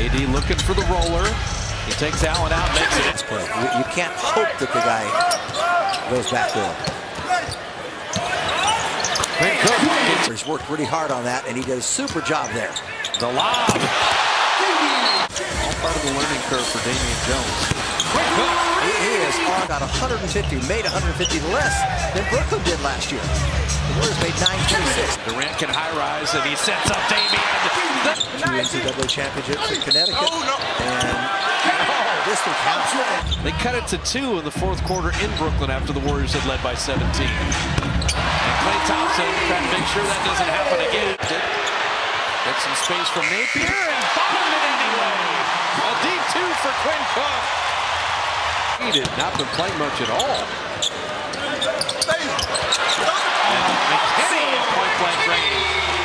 AD looking for the roller. He takes Allen out, makes it. You can't hope that the guy goes back there. He's worked really hard on that, and he did a super job there. The lob. All part of the learning curve for Damian Jones. He has got 150, made 150 less than Brooklyn did last year. The Warriors made 926. Durant can high rise, and he sets up Damian. Two NCAA championships in Connecticut, and this will count. They cut it to 2 in the fourth quarter in Brooklyn after the Warriors had led by 17. And Klay Thompson trying to make sure that doesn't happen again. Get some space from Napier and bottom it anyway. A deep 2 for Quinn Cook. He did not been playing much at all. And McKinney at point-blank range.